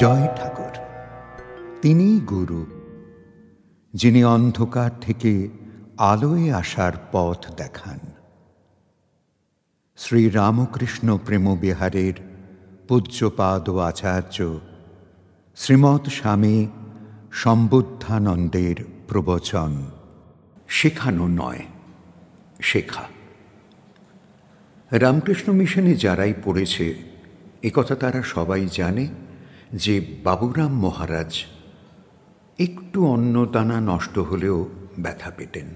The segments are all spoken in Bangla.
জয় ঠাকুর। তিনিই গুরু, যিনি অন্ধকার থেকে আলোয় আসার পথ দেখান। শ্রী রামকৃষ্ণ প্রেমবিহারের পূজ্যপাদ আচার্য শ্রীমৎ স্বামী সম্বুদ্ধানন্দের প্রবচন। শেখানো নয়, শেখা। রামকৃষ্ণ মিশনে যারাই পড়েছে একথা তারা সবাই জানে যে বাবুরাম মহারাজ একটু অন্নদানা নষ্ট হলেও ব্যথা পেতেন।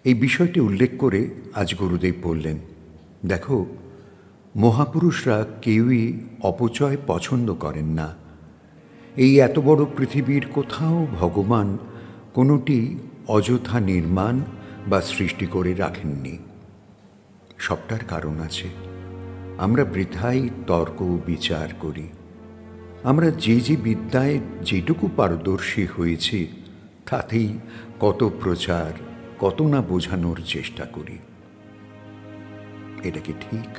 এই বিষয়টি উল্লেখ করে আজ গুরুদেব বললেন, দেখো, মহাপুরুষরা কেউই অপচয় পছন্দ করেন না। এই এত বড় পৃথিবীর কোথাও ভগবান কোনোটি অযথা নির্মাণ বা সৃষ্টি করে রাখেননি। সবটার কারণ আছে। আমরা বৃথাই তর্ক বিচার করি। আমরা যে যে বিদ্যায় যেটুকু পারদর্শী হয়েছি তাতেই কত প্রচার, কত না বোঝানোর চেষ্টা করি। এটা কি ঠিক?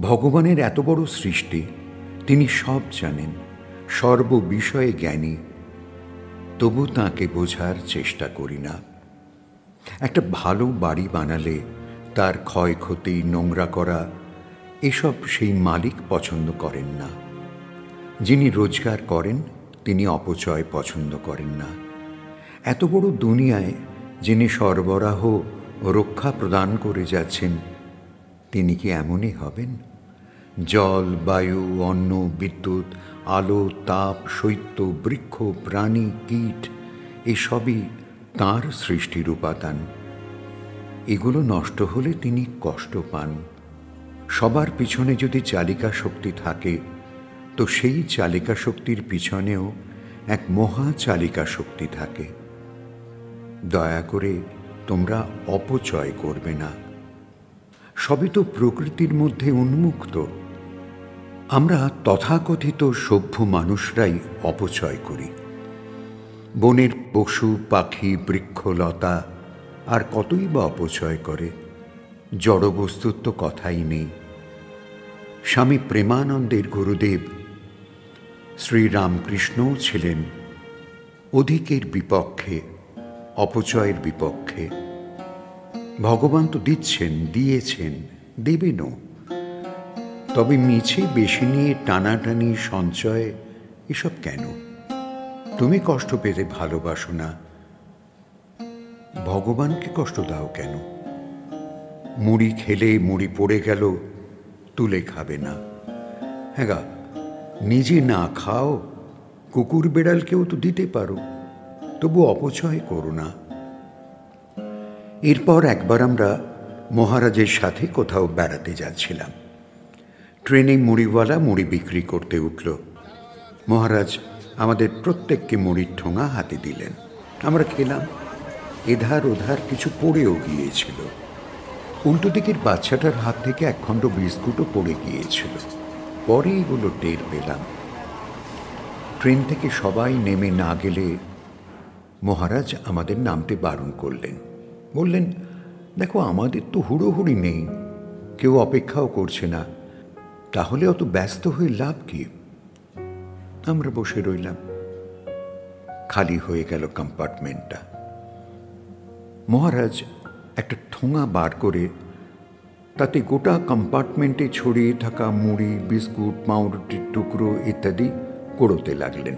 ভগবানের এত বড় সৃষ্টি, তিনি সব জানেন, সর্ববিষয়ে জ্ঞানী, তবু তাঁকে বোঝার চেষ্টা করি না। একটা ভালো বাড়ি বানালে তার ক্ষয়ক্ষতি, নোংরা করা এসব সেই মালিক পছন্দ করেন না। যিনি রোজগার করেন তিনি অপচয় পছন্দ করেন না। এত বড় দুনিয়ায় যিনি সরবরাহ ও রক্ষা প্রদান করে যাচ্ছেন, তিনি কি এমনই হবেন? জল, বায়ু, অন্ন, বিদ্যুৎ, আলো, তাপ, শৈত্য, বৃক্ষ, প্রাণী, কীট এসবই তাঁর সৃষ্টির উপাদান। এগুলো নষ্ট হলে তিনি কষ্ট পান। সবার পিছনে যদি চালিকা শক্তি থাকে, তো সেই চালিকা শক্তির পিছনেও এক মহা চালিকা শক্তি থাকে। দয়া করে তোমরা অপচয় করবে না। সবই তো প্রকৃতির মধ্যে উন্মুক্ত। আমরা তথাকথিত সভ্য মানুষরাই অপচয় করি। বনের পশু পাখি, বৃক্ষলতা আর কতই বা অপচয় করে। জড়বস্তুর তো কথাই নেই। স্বামী প্রেমানন্দের গুরুদেব শ্রীরামকৃষ্ণও ছিলেন অধিকের বিপক্ষে, অপচয়ের বিপক্ষে। ভগবান তো দিচ্ছেন, দিয়েছেন, দেবেনও, তবে মিছে বেশি নিয়ে টানাটানি, সঞ্চয় এসব কেন? তুমি কষ্ট পেতে ভালোবাসো না, ভগবানকে কষ্ট দাও কেন? মুড়ি খেলে মুড়ি পড়ে গেল, তুলে খাবে না। হ্যাঁ গা, নিজে না খাও, কুকুর বেড়ালকেও তো দিতে পারো, তবু অপচয় করো না। এরপর একবার আমরা মহারাজের সাথে কোথাও বেড়াতে যাচ্ছিলাম। ট্রেনে মুড়িওয়ালা মুড়ি বিক্রি করতে উঠল। মহারাজ আমাদের প্রত্যেককে মুড়ির ঠোঙা হাতে দিলেন। আমরা খেলাম। এধার ওধার কিছু পড়েও গিয়েছিল। উল্টো দিকের বাচ্চাটার হাত থেকে একখণ্ড বিস্কুটও পড়ে গিয়েছিল। পরে এগুলো টের পেলাম। ট্রেন থেকে সবাই নেমে না গেলে মহারাজ আমাদের নামতে বারণ করলেন। বললেন, দেখো, আমাদের তো হুড়োহুড়ি নেই, কেউ অপেক্ষাও করছে না, তাহলে অত ব্যস্ত হয়ে লাভ কি? আমরা বসে রইলাম। খালি হয়ে গেল কম্পার্টমেন্টটা। মহারাজ একটা ঠোঙা বার করে তাতে গোটা কম্পার্টমেন্টে ছড়িয়ে থাকা মুড়ি, বিস্কুট, পাউরুটির টুকরো ইত্যাদি কুড়োতে লাগলেন।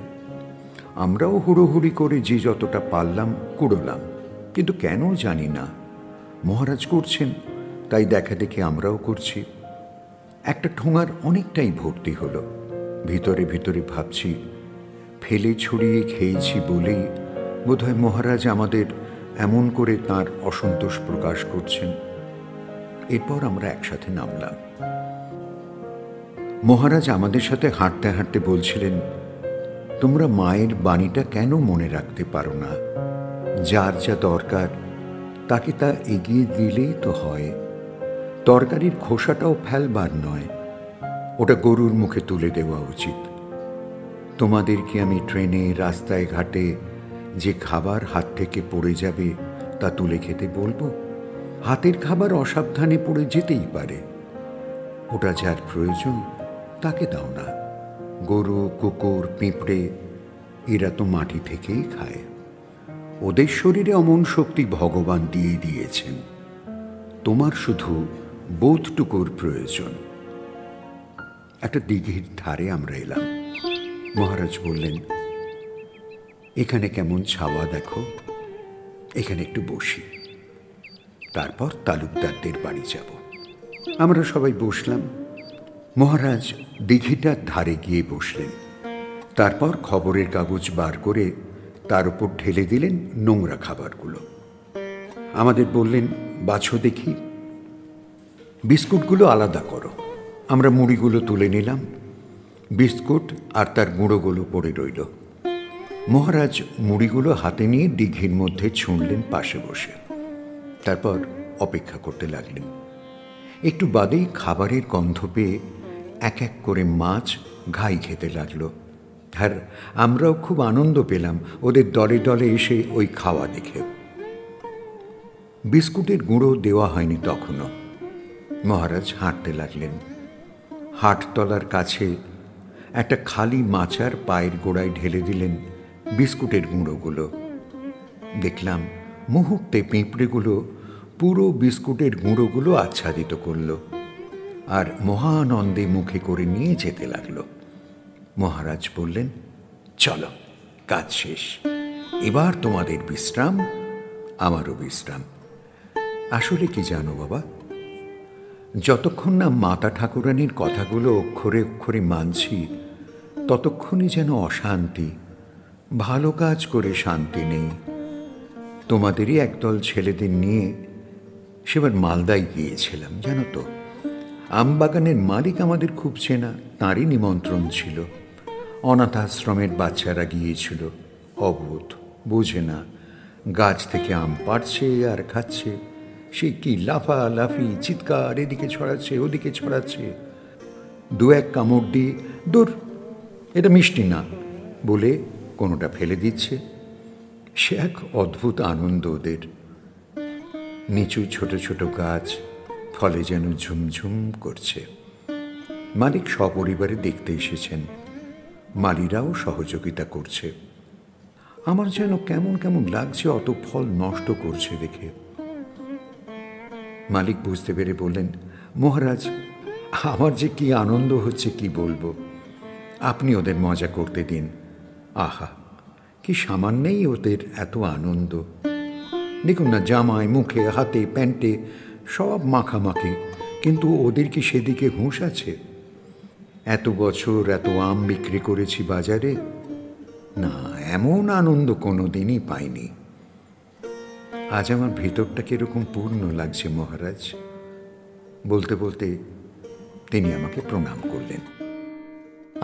আমরাও হুড়োহুড়ি করে যে যতটা পারলাম কুড়োলাম, কিন্তু কেন জানি না মহারাজ করছেন, তাই দেখা দেখে আমরাও করছি। একটা ঠোঙার অনেকটাই ভর্তি হলো। ভিতরে ভিতরে ভাবছি, ফেলে ছড়িয়ে খেয়েছি বলেই বোধহয় মহারাজ আমাদের এমন করে তাঁর অসন্তোষ প্রকাশ করছেন। এরপর আমরা একসাথে নামলাম। মহারাজ আমাদের সাথে হাঁটতে হাঁটতে বলছিলেন, তোমরা মায়ের বাণীটা কেন মনে রাখতে পারো না? যার যা দরকার তাকে তা এগিয়ে দিলেই তো হয়। তরকারির খোসাটাও ফেলবার নয়, ওটা গরুর মুখে তুলে দেওয়া উচিত। তোমাদেরকে আমি ট্রেনে, রাস্তায় ঘাটে যে খাবার হাত থেকে পড়ে যাবে তা তুলে খেতে বলবো? হাতের খাবার অসাবধানে পড়ে যেতেই পারে, ওটা যার প্রয়োজন তাকে দাও না। গরু, কুকুর, পিঁপড়ে এরা তো মাটি থেকেই খায়। ওদের শরীরে অমন শক্তি ভগবান দিয়ে দিয়েছেন। তোমার শুধু বোধটুকুর প্রয়োজন। একটা দিঘির ধারে আমরা এলাম। মহারাজ বললেন, এখানে কেমন ছাওয়া দেখো, এখানে একটু বসি, তারপর তালুকদারদের বাড়ি যাব। আমরা সবাই বসলাম। মহারাজ দিঘিটার ধারে গিয়ে বসলেন। তারপর খবরের কাগজ বার করে তার উপর ঢেলে দিলেন নোংরা খাবারগুলো। আমাদের বললেন, বাছো দেখি, বিস্কুটগুলো আলাদা করো। আমরা মুড়িগুলো তুলে নিলাম। বিস্কুট আর তার গুঁড়োগুলো পড়ে রইল। মহারাজ মুড়িগুলো হাতে নিয়ে দিঘির মধ্যে ছুঁড়লেন পাশে বসে। তারপর অপেক্ষা করতে লাগলেন। একটু বাদেই খাবারের গন্ধ পেয়ে এক এক করে মাছ ঘাই খেতে লাগলো। আর আমরাও খুব আনন্দ পেলাম ওদের দলে দলে এসে ওই খাওয়া দেখে। বিস্কুটের গুঁড়ো দেওয়া হয়নি তখনও। মহারাজ হাঁটতে লাগলেন। হাটতলার কাছে একটা খালি মাচার পায়ের গোড়ায় ঢেলে দিলেন বিস্কুটের গুঁড়োগুলো। দেখলাম মুহূর্তে পিঁপড়েগুলো পুরো বিস্কুটের গুঁড়োগুলো আচ্ছাদিত করল আর মহানন্দে মুখে করে নিয়ে যেতে লাগলো। মহারাজ বললেন, চলো, কাজ শেষ, এবার তোমাদের বিশ্রাম, আমারও বিশ্রাম। আসলে কি জানো বাবা, যতক্ষণ না মাতা ঠাকুরানীর কথাগুলো অক্ষরে অক্ষরে মানছি, ততক্ষণই যেন অশান্তি, ভালো কাজ করে শান্তি নেই। তোমাদেরই একদল ছেলেদের নিয়ে সেবার মালদায় গিয়েছিলাম, জানো তো। আমবাগানের মালিক আমাদের খুব চেনা, তাঁরই নিমন্ত্রণ ছিল। অনাথ আশ্রমের বাচ্চারা গিয়েছিল, অবোধ, বোঝে না, গাছ থেকে আম পাড়ছে আর খাচ্ছে। সে কি লাফালাফি, চিৎকার, এদিকে ছড়াচ্ছে ওদিকে ছড়াচ্ছে। দু এক কামড় দিয়ে, দূর, এটা মিষ্টি না বলে কোনোটা ফেলে দিচ্ছে। সে এক অদ্ভুত আনন্দ ওদের। নিচু ছোট ছোট গাছ, ফলে যেন ঝুমঝুম করছে। মালিক সপরিবারে দেখতে এসেছেন, মালিরাও সহযোগিতা করছে। আমার যেন কেমন কেমন লাগছে অত ফল নষ্ট করছে দেখে। মালিক বুঝতে পেরে বললেন, মহারাজ, আমার যে কি আনন্দ হচ্ছে কি বলবো, আপনি ওদের মজা করতে দিন। আহা, কি সামান্যই ওদের এত আনন্দ। দেখুন না, জামায়, মুখে, হাতে, প্যান্টে সব মাখামাখি, কিন্তু ওদের কি সেদিকে হুঁশ আছে? এত বছর এত আম বিক্রি করেছি বাজারে, না, এমন আনন্দ কোনো দিনই পাইনি। আজ আমার ভেতরটা কিরকম পূর্ণ লাগছে মহারাজ। বলতে বলতে তিনি আমাকে প্রণাম করলেন।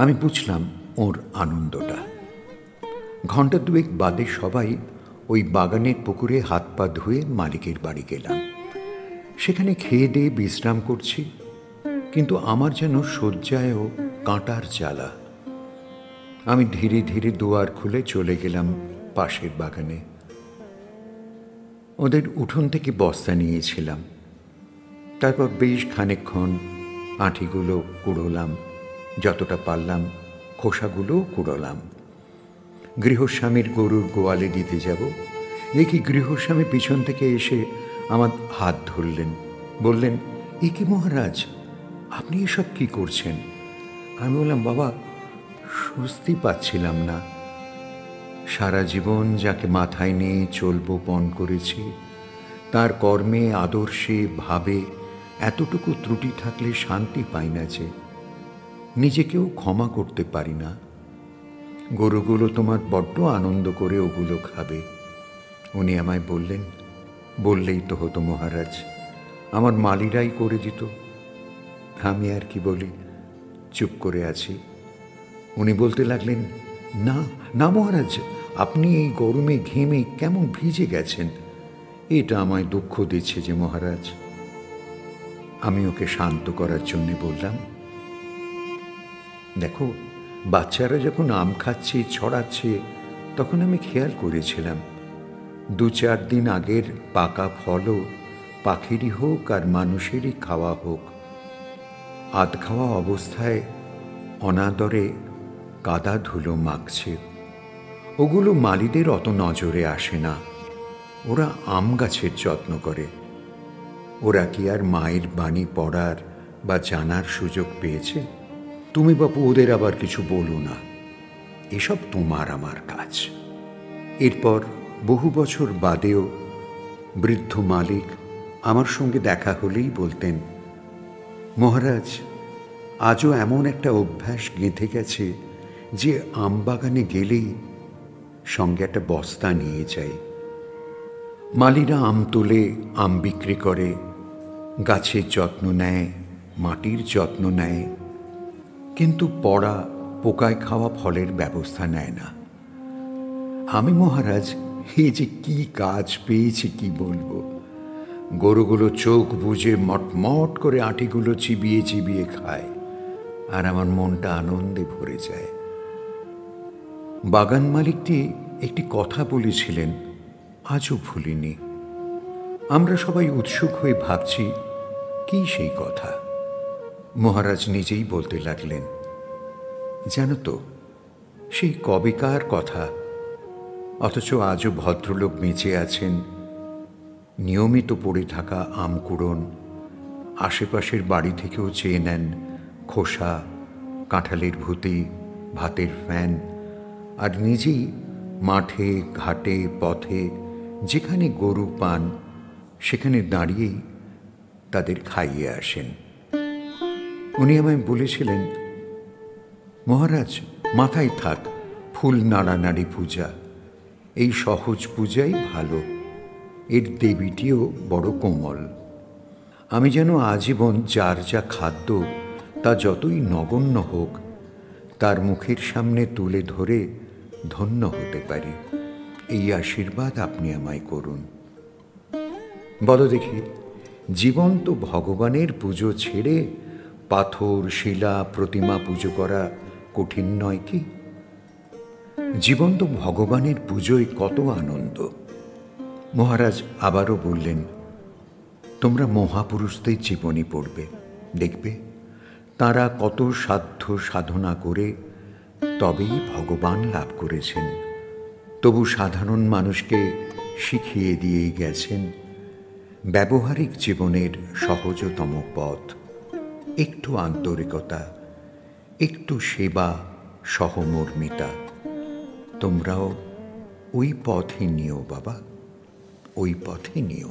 আমি বুঝলাম ওর আনন্দটা। ঘণ্টা দুয়েক বাদে সবাই ওই বাগানের পুকুরে হাত পা ধুয়ে মালিকের বাড়ি গেলাম। সেখানে খেয়ে দিয়ে বিশ্রাম করছি, কিন্তু আমার যেন শয্যায়ও কাঁটার জ্বালা। আমি ধীরে ধীরে দুয়ার খুলে চলে গেলাম পাশের বাগানে। ওদের উঠোন থেকে বস্তা নিয়েছিলাম। তারপর বেশ খানিকক্ষণ আঁঠিগুলো কুড়োলাম, যতটা পারলাম খোসাগুলোও কুড়োলাম। গৃহস্বামীর গরুর গোয়ালে দিতে যাব, দেখি গৃহস্বামী পিছন থেকে এসে আমার হাত ধরলেন, বললেন, এ কি মহারাজ, আপনি এসব কি করছেন? আমি বললাম, বাবা, স্বস্তি পাচ্ছিলাম না। সারা জীবন যাকে মাথায় নিয়ে চলবো পণ করেছি, তার কর্মে, আদর্শে, ভাবে এতটুকু ত্রুটি থাকলে শান্তি পাই না যে, নিজেকেও ক্ষমা করতে পারি না। গরুগুলো তোমার বড্ড আনন্দ করে ওগুলো খাবে। উনি আমায় বললেন, বললেই তো হতো মহারাজ, আমার মালিরাই করে দিত। আমি আর কি বলি, চুপ করে আছি। উনি বলতে লাগলেন, না না মহারাজ, আপনি এই গরমে ঘেমে কেমন ভিজে গেছেন, এটা আমায় দুঃখ দিচ্ছে যে মহারাজ। আমি ওকে শান্ত করার জন্যে বললাম, দেখো, বাচ্চারা যখন আম খাচ্ছে, ছড়াচ্ছে, তখন আমি খেয়াল করেছিলাম 2-4 দিন আগের পাকা ফলও পাখিরই হোক আর মানুষেরই খাওয়া হোক, আধ খাওয়া অবস্থায় অনাদরে কাদা ধুলো মাখছে। ওগুলো মালিদের অত নজরে আসে না। ওরা আম গাছের যত্ন করে। ওরা কি আর মায়ের বাণী পড়ার বা জানার সুযোগ পেয়েছে? তুমি বাপু ওদের আবার কিছু বলো না, এসব তোমার আমার কাজ। এরপর বহু বছর বাদেও বৃদ্ধ মালিক আমার সঙ্গে দেখা হলেই বলতেন, মহারাজ, আজও এমন একটা অভ্যাস গেঁথে গেছে যে আম বাগানে গেলেই সঙ্গে একটা বস্তা নিয়ে যায়। মালিরা আম তোলে, আম বিক্রি করে, গাছের যত্ন নেয়, মাটির যত্ন নেয়, কিন্তু পড়া, পোকায় খাওয়া ফলের ব্যবস্থা নেয় না। আমি মহারাজ এই যে কি কাজ পেয়েছি কি বলবো। গরুগুলো চোখ বুজে মটমট করে আঁটিগুলো চিবিয়ে চিবিয়ে খায়, আর আমার মনটা আনন্দে ভরে যায়। বাগান মালিকটি একটি কথা বলেছিলেন, আজও ভুলিনি। আমরা সবাই উৎসুক হয়ে ভাবছি কি সেই কথা। মহারাজ নিজেই বলতে লাগলেন, জানো তো, সেই কবেকার কথা, অথচ আজও ভদ্রলোক বেঁচে আছেন। নিয়মিত পড়ে থাকা আম কুড়োন, আশেপাশের বাড়ি থেকেও চেয়ে নেন খোসা, কাঁঠালের ভুতি, ভাতের ফ্যান, আর নিজেই মাঠে ঘাটে পথে যেখানে গরু পান সেখানে দাঁড়িয়েই তাদের খাইয়ে আসেন। উনি আমায় বলেছিলেন, মহারাজ মাথায় থাক ফুল নাড়ানাড়ি পূজা, এই সহজ পূজাই ভালো, এর দেবীটিও বড় কোমল। আমি যেন আজীবন যার যা খাদ্য তা যতই নগণ্য হোক তার মুখের সামনে তুলে ধরে ধন্য হতে পারি, এই আশীর্বাদ আপনি আমায় করুন। বলো দেখি, জীবন্ত ভগবানের পুজো ছেড়ে পাথর, শিলা, প্রতিমা পুজো করা কঠিন নয় কি? জীবন্ত ভগবানের পুজোয় কত আনন্দ। মহারাজ আবারও বললেন, তোমরা মহাপুরুষদের জীবনী পড়বে, দেখবে তারা কত সাধ্য সাধনা করে তবেই ভগবান লাভ করেছেন। তবু সাধারণ মানুষকে শিখিয়ে দিয়েই গেছেন ব্যবহারিক জীবনের সহজতম পথ, একটু আন্তরিকতা, একটু সেবা, সহমর্মিতা। তোমরাও ওই পথে নিও বাবা, ওই পথে নিও।